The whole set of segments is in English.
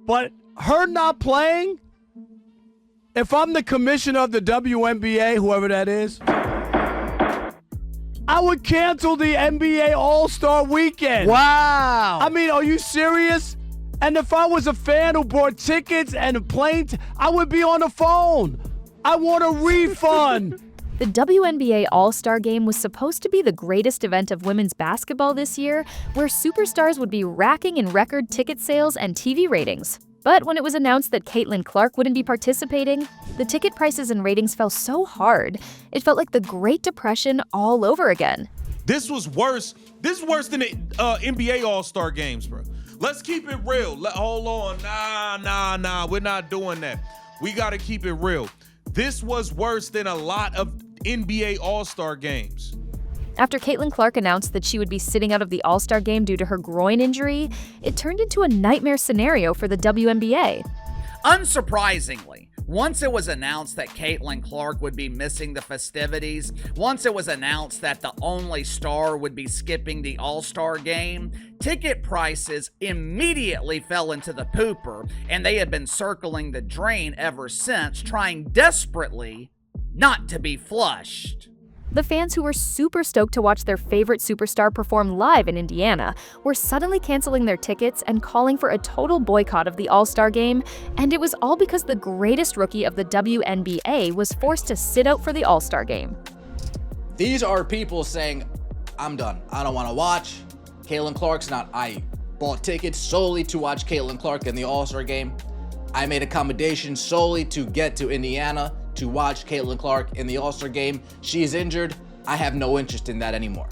But her not playing, if I'm the commissioner of the WNBA, whoever that is, I would cancel the NBA All-Star Weekend. Wow. I mean, are you serious? And if I was a fan who bought tickets and a plane, I would be on the phone. I want a refund. The WNBA All-Star Game was supposed to be the greatest event of women's basketball this year, where superstars would be racking in record ticket sales and TV ratings. But when it was announced that Caitlin Clark wouldn't be participating, the ticket prices and ratings fell so hard, it felt like the Great Depression all over again. This was worse. This is worse than the NBA All-Star Games, bro. Let's keep it real. Hold on. Nah. We're not doing that. We got to keep it real. This was worse than a lot of NBA All-Star Games. After Caitlin Clark announced that she would be sitting out of the All-Star Game due to her groin injury, it turned into a nightmare scenario for the WNBA. Unsurprisingly, once it was announced that Caitlin Clark would be missing the festivities, once it was announced that the only star would be skipping the All-Star Game, ticket prices immediately fell into the pooper, and they had been circling the drain ever since, trying desperately not to be flushed. The fans who were super stoked to watch their favorite superstar perform live in Indiana were suddenly canceling their tickets and calling for a total boycott of the All-Star Game, and it was all because the greatest rookie of the WNBA was forced to sit out for the All-Star Game. These are people saying, I'm done. I don't want to watch. Caitlin Clark's not. I bought tickets solely to watch Caitlin Clark in the All-Star Game. I made accommodations solely to get to Indiana to watch Caitlin Clark in the All-Star Game. She is injured. I have no interest in that anymore.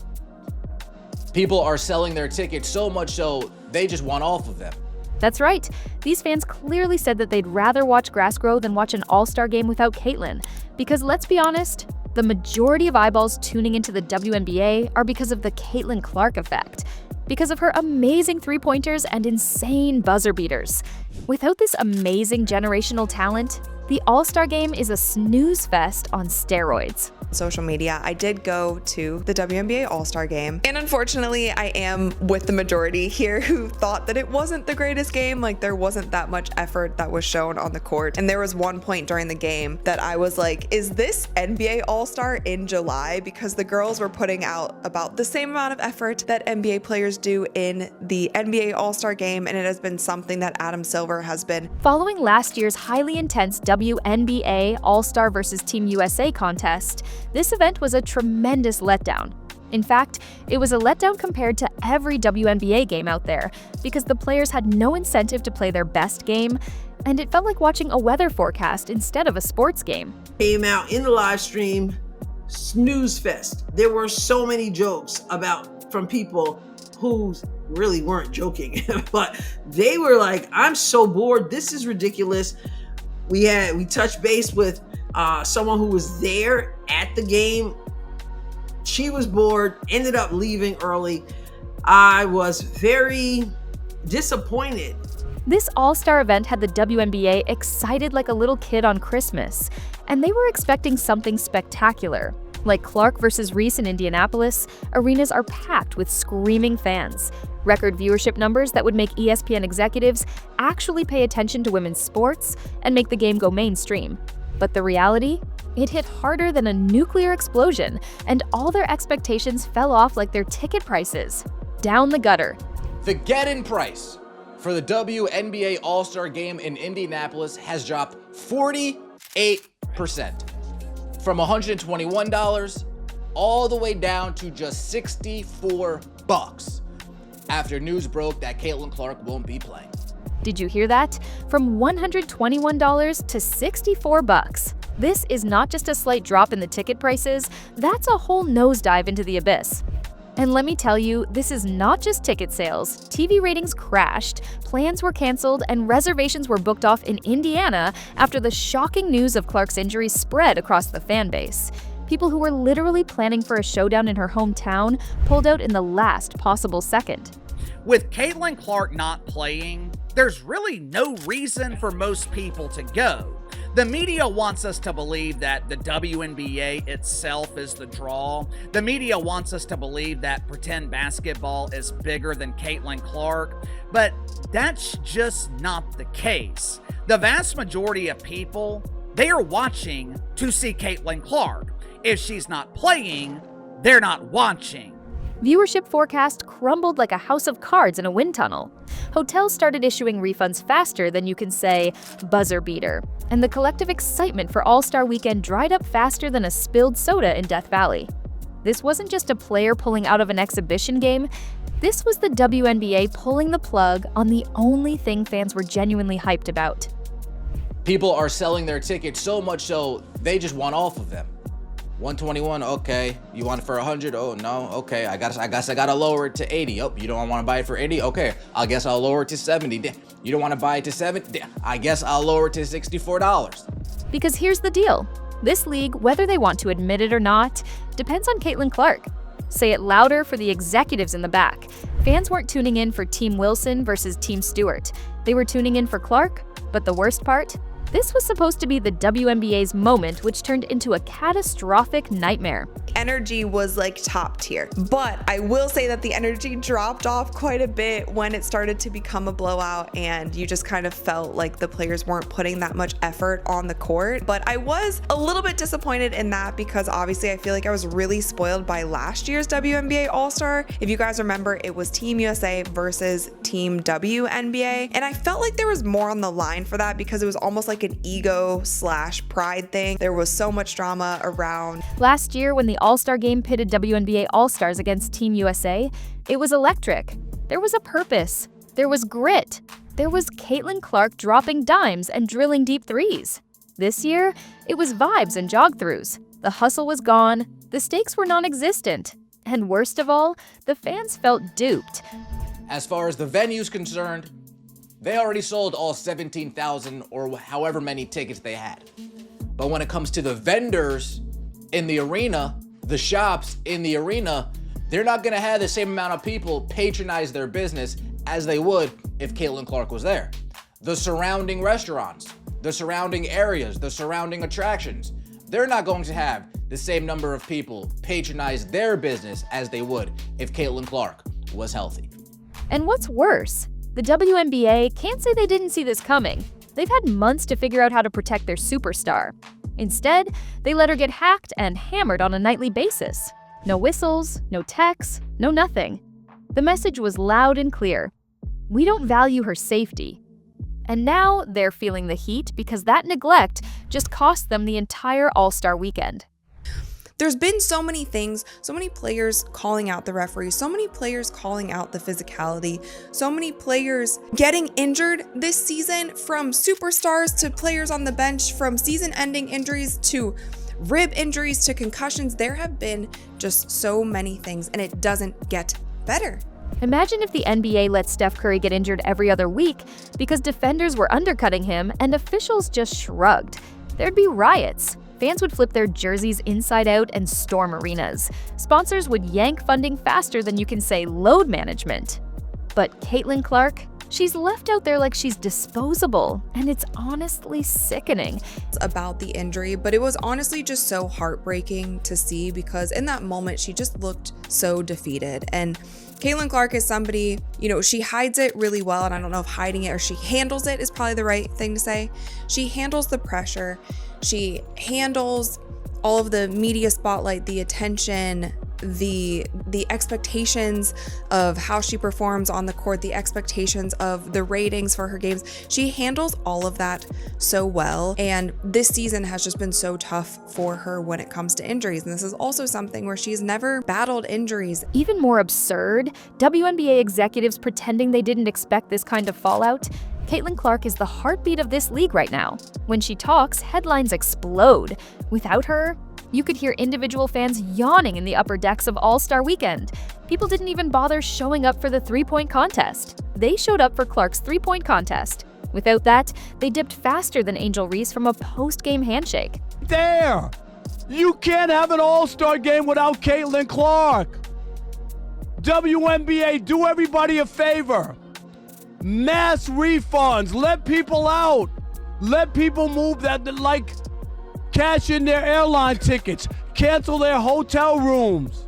People are selling their tickets so much so they just want off of them. That's right. These fans clearly said that they'd rather watch grass grow than watch an All-Star Game without Caitlin. Because let's be honest, the majority of eyeballs tuning into the WNBA are because of the Caitlin Clark effect. Because of her amazing three-pointers and insane buzzer beaters. Without this amazing generational talent, the All-Star Game is a snooze fest on steroids. Social media, I did go to the WNBA All-Star Game, and unfortunately I am with the majority here who thought that it wasn't the greatest game. Like, there wasn't that much effort that was shown on the court, and there was one point during the game that I was like, is this NBA All-Star in July? Because the girls were putting out about the same amount of effort that NBA players do in the NBA All-Star Game, and it has been something that Adam Silver has been. Following last year's highly intense WNBA All-Star vs. Team USA contest, this event was a tremendous letdown. In fact, it was a letdown compared to every WNBA game out there because the players had no incentive to play their best game, and it felt like watching a weather forecast instead of a sports game. Came out in the live stream, snooze fest. There were so many jokes from people who really weren't joking, but they were like, I'm so bored, this is ridiculous. We touched base with someone who was there at the game. She was bored, ended up leaving early. I was very disappointed. This all-star event had the WNBA excited like a little kid on Christmas, and they were expecting something spectacular. Like Clark versus Reese in Indianapolis, arenas are packed with screaming fans. Record viewership numbers that would make ESPN executives actually pay attention to women's sports and make the game go mainstream. But the reality? It hit harder than a nuclear explosion, and all their expectations fell off like their ticket prices. Down the gutter. The get-in price for the WNBA All-Star Game in Indianapolis has dropped 48%. From $121 all the way down to just $64 after news broke that Caitlin Clark won't be playing. Did you hear that? From $121 to $64. This is not just a slight drop in the ticket prices, that's a whole nosedive into the abyss. And let me tell you, this is not just ticket sales. TV ratings crashed, plans were canceled, and reservations were booked off in Indiana after the shocking news of Clark's injury spread across the fan base. People who were literally planning for a showdown in her hometown pulled out in the last possible second. With Caitlin Clark not playing, there's really no reason for most people to go. The media wants us to believe that the WNBA itself is the draw. The media wants us to believe that pretend basketball is bigger than Caitlin Clark, but that's just not the case. The vast majority of people, they are watching to see Caitlin Clark. If she's not playing, they're not watching. Viewership forecast crumbled like a house of cards in a wind tunnel. Hotels started issuing refunds faster than you can say buzzer beater, and the collective excitement for All-Star Weekend dried up faster than a spilled soda in Death Valley. This wasn't just a player pulling out of an exhibition game, this was the WNBA pulling the plug on the only thing fans were genuinely hyped about. People are selling their tickets so much so they just want off of them. 121, okay. You want it for 100? Oh no, okay. I guess I gotta lower it to 80. Oh, you don't want to buy it for 80? Okay, I guess I'll lower it to 70. You don't want to buy it to 70? I guess I'll lower it to $64. Because here's the deal. This league, whether they want to admit it or not, depends on Caitlin Clark. Say it louder for the executives in the back. Fans weren't tuning in for Team Wilson versus Team Stewart. They were tuning in for Clark, but the worst part? This was supposed to be the WNBA's moment, which turned into a catastrophic nightmare. Energy was like top tier, but I will say that the energy dropped off quite a bit when it started to become a blowout and you just kind of felt like the players weren't putting that much effort on the court. But I was a little bit disappointed in that because obviously I feel like I was really spoiled by last year's WNBA All-Star. If you guys remember, it was Team USA versus Team WNBA, and I felt like there was more on the line for that because it was almost like an ego/pride thing. There was so much drama around. Last year, when the All-Star Game pitted WNBA All-Stars against Team USA, it was electric. There was a purpose. There was grit. There was Caitlin Clark dropping dimes and drilling deep threes. This year, it was vibes and jog-throughs. The hustle was gone. The stakes were non-existent. And worst of all, the fans felt duped. As far as the venue's concerned, they already sold all 17,000 or however many tickets they had. But when it comes to the vendors in the arena, the shops in the arena, they're not gonna have the same amount of people patronize their business as they would if Caitlin Clark was there. The surrounding restaurants, the surrounding areas, the surrounding attractions, they're not going to have the same number of people patronize their business as they would if Caitlin Clark was healthy. And what's worse, the WNBA can't say they didn't see this coming. They've had months to figure out how to protect their superstar. Instead, they let her get hacked and hammered on a nightly basis. No whistles, no texts, no nothing. The message was loud and clear. We don't value her safety. And now they're feeling the heat because that neglect just cost them the entire All-Star Weekend. There's been so many things, so many players calling out the referees, so many players calling out the physicality, so many players getting injured this season, from superstars to players on the bench, from season-ending injuries to rib injuries to concussions. There have been just so many things, and it doesn't get better. Imagine if the NBA let Steph Curry get injured every other week because defenders were undercutting him and officials just shrugged. There'd be riots. Fans would flip their jerseys inside out and storm arenas. Sponsors would yank funding faster than you can say load management. But Caitlin Clark, she's left out there like she's disposable, and it's honestly sickening. About the injury, but it was honestly just so heartbreaking to see because in that moment she just looked so defeated. And Caitlin Clark is somebody, she hides it really well, and I don't know if hiding it or she handles it is probably the right thing to say. She handles the pressure. She handles all of the media spotlight, the attention, the expectations of how she performs on the court, the expectations of the ratings for her games. She handles all of that so well, and this season has just been so tough for her when it comes to injuries, and this is also something where she's never battled injuries. Even more absurd, WNBA executives pretending they didn't expect this kind of fallout. Caitlin Clark is the heartbeat of this league right now. When she talks, headlines explode. Without her, you could hear individual fans yawning in the upper decks of All-Star Weekend. People didn't even bother showing up for the three-point contest. They showed up for Clark's three-point contest. Without that, they dipped faster than Angel Reese from a post-game handshake. There! You can't have an All-Star game without Caitlin Clark. WNBA, do everybody a favor. Mass refunds, let people out. Let people move that, like, cash in their airline tickets, cancel their hotel rooms.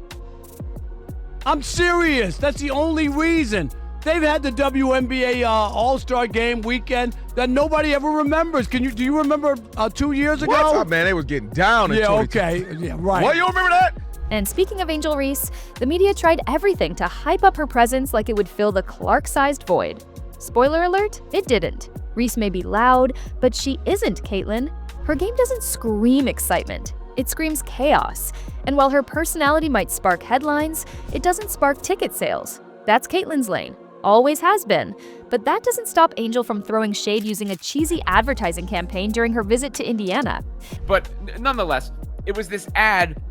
I'm serious. That's the only reason. They've had the WNBA All-Star Game weekend that nobody ever remembers. Do you remember 2 years ago? What? Oh, man, they was getting down in Yeah, 2010. okay. Yeah, right. What, you don't remember that? And speaking of Angel Reese, the media tried everything to hype up her presence like it would fill the Clark-sized void. Spoiler alert, it didn't. Reese may be loud, but she isn't Caitlyn. Her game doesn't scream excitement. It screams chaos. And while her personality might spark headlines, it doesn't spark ticket sales. That's Caitlyn's lane. Always has been. But that doesn't stop Angel from throwing shade using a cheesy advertising campaign during her visit to Indiana. But nonetheless, it was this ad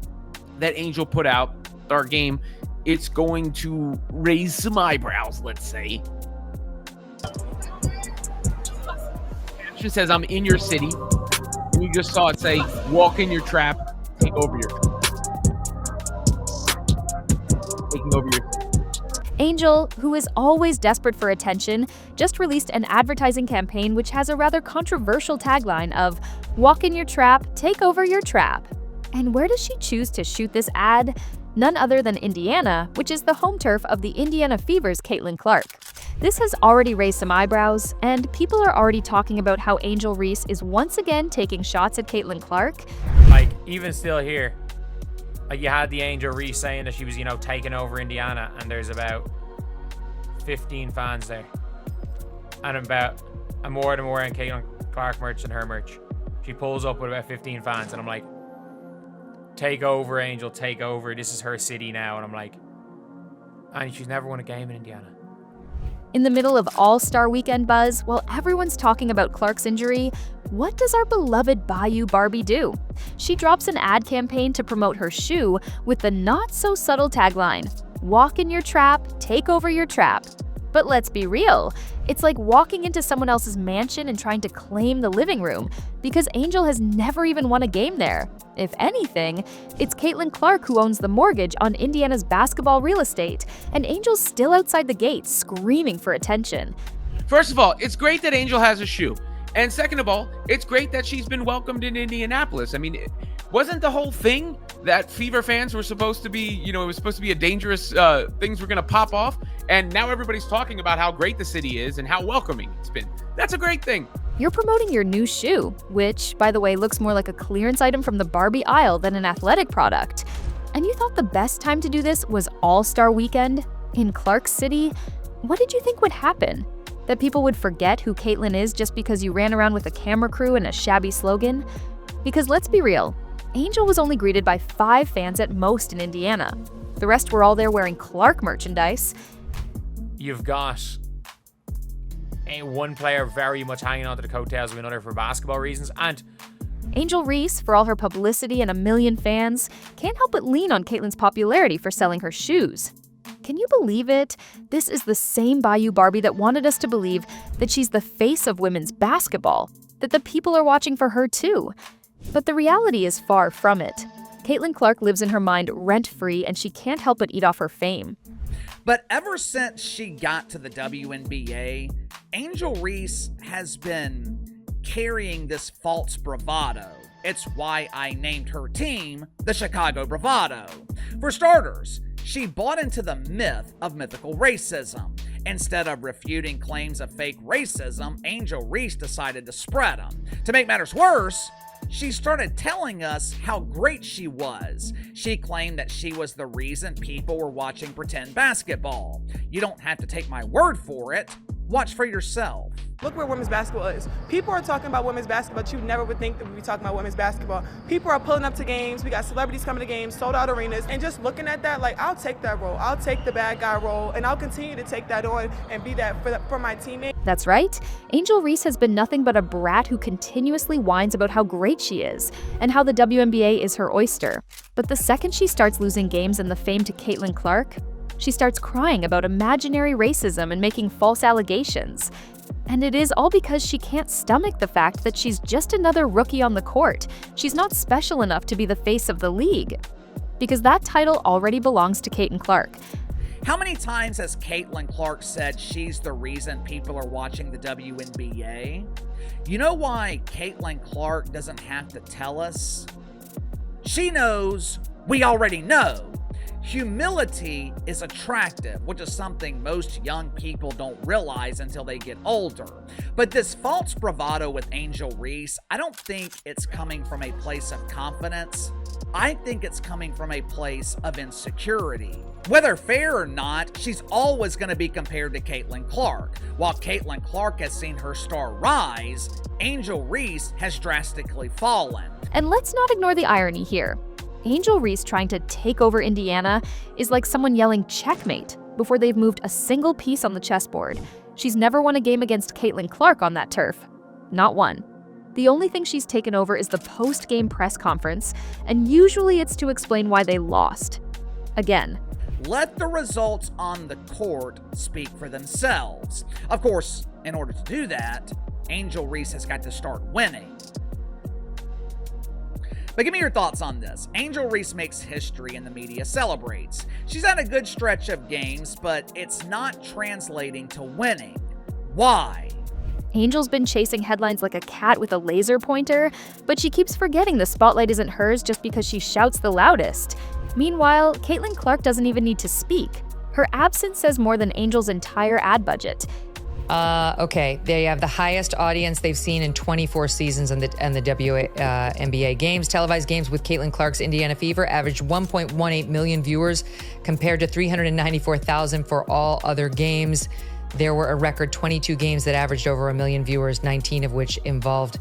that Angel put out, our game. It's going to raise some eyebrows, let's say. It says, I'm in your city. And you just saw it say, walk in your trap, take over your trap. Taking over your trap. Angel, who is always desperate for attention, just released an advertising campaign which has a rather controversial tagline of, walk in your trap, take over your trap. And where does she choose to shoot this ad? None other than Indiana, which is the home turf of the Indiana Fever's Caitlyn Clark. This has already raised some eyebrows, and people are already talking about how Angel Reese is once again taking shots at Caitlyn Clark. Like, even still here, like you had the Angel Reese saying that she was, taking over Indiana, and there's about 15 fans there. And I'm more than wearing Caitlyn Clark merch than her merch. She pulls up with about 15 fans, and I'm like, take over, Angel, take over. This is her city now. And I'm like, and she's never won a game in Indiana. In the middle of All-Star Weekend buzz, while everyone's talking about Clark's injury, what does our beloved Bayou Barbie do? She drops an ad campaign to promote her shoe with the not-so-subtle tagline, walk in your trap, take over your trap. But let's be real, it's like walking into someone else's mansion and trying to claim the living room, because Angel has never even won a game there. If anything, it's Caitlyn Clark who owns the mortgage on Indiana's basketball real estate, and Angel's still outside the gates screaming for attention. First of all, it's great that Angel has a shoe. And second of all, it's great that she's been welcomed in Indianapolis. I mean, wasn't the whole thing that Fever fans were supposed to be, it was supposed to be a dangerous, things were going to pop off? And now everybody's talking about how great the city is and how welcoming it's been. That's a great thing. You're promoting your new shoe, which, by the way, looks more like a clearance item from the Barbie aisle than an athletic product. And you thought the best time to do this was All-Star Weekend? In Clark City? What did you think would happen? That people would forget who Caitlyn is just because you ran around with a camera crew and a shabby slogan? Because let's be real, Angel was only greeted by 5 fans at most in Indiana. The rest were all there wearing Clark merchandise. You've got one player very much hanging onto the coattails of another for basketball reasons, and Angel Reese, for all her publicity and a million fans, can't help but lean on Caitlyn's popularity for selling her shoes. Can you believe it? This is the same Bayou Barbie that wanted us to believe that she's the face of women's basketball, that the people are watching for her too. But the reality is far from it. Caitlyn Clark lives in her mind rent-free, and she can't help but eat off her fame. But ever since she got to the WNBA, Angel Reese has been carrying this false bravado. It's why I named her team the Chicago Bravado. For starters, she bought into the myth of mythical racism. Instead of refuting claims of fake racism, Angel Reese decided to spread them. To make matters worse, she started telling us how great she was. She claimed that she was the reason people were watching pretend basketball. You don't have to take my word for it. Watch for yourself. Look where women's basketball is. People are talking about women's basketball, but you never would think that we'd be talking about women's basketball. People are pulling up to games. We got celebrities coming to games, sold out arenas, and just looking at that, like, I'll take that role. I'll take the bad guy role, and I'll continue to take that on and be that for my teammates. That's right. Angel Reese has been nothing but a brat who continuously whines about how great she is and how the WNBA is her oyster. But the second she starts losing games and the fame to Caitlyn Clark, she starts crying about imaginary racism and making false allegations. And it is all because she can't stomach the fact that she's just another rookie on the court. She's not special enough to be the face of the league. Because that title already belongs to Caitlyn Clark. How many times has Caitlin Clark said she's the reason people are watching the WNBA? You know why Caitlin Clark doesn't have to tell us? She knows we already know. Humility is attractive, which is something most young people don't realize until they get older. But this false bravado with Angel Reese, I don't think it's coming from a place of confidence. I think it's coming from a place of insecurity. Whether fair or not, she's always going to be compared to Caitlin Clark. While Caitlin Clark has seen her star rise, Angel Reese has drastically fallen. And let's not ignore the irony here. Angel Reese trying to take over Indiana is like someone yelling checkmate before they've moved a single piece on the chessboard. She's never won a game against Caitlin Clark on that turf. Not one. The only thing she's taken over is the post-game press conference, and usually it's to explain why they lost. Again. Let the results on the court speak for themselves. Of course, in order to do that, Angel Reese has got to start winning. But give me your thoughts on this. Angel Reese makes history and the media celebrates. She's had a good stretch of games, but it's not translating to winning. Why? Angel's been chasing headlines like a cat with a laser pointer, but she keeps forgetting the spotlight isn't hers just because she shouts the loudest. Meanwhile, Caitlin Clark doesn't even need to speak. Her absence says more than Angel's entire ad budget. Okay, they have the highest audience they've seen in 24 seasons in the WNBA games. Televised games with Caitlin Clark's Indiana Fever averaged 1.18 million viewers compared to 394,000 for all other games. There were a record 22 games that averaged over 1 million viewers, 19 of which involved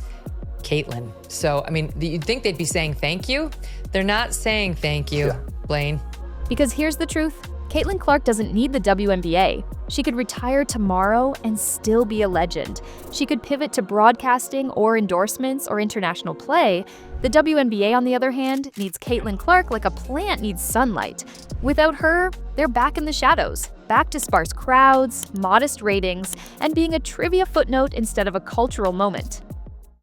Caitlin. So, I mean, you'd think they'd be saying thank you. They're not saying thank you, Blaine. Because here's the truth. Caitlin Clark doesn't need the WNBA. She could retire tomorrow and still be a legend. She could pivot to broadcasting or endorsements or international play. The WNBA, on the other hand, needs Caitlin Clark like a plant needs sunlight. Without her, they're back in the shadows, back to sparse crowds, modest ratings, and being a trivia footnote instead of a cultural moment.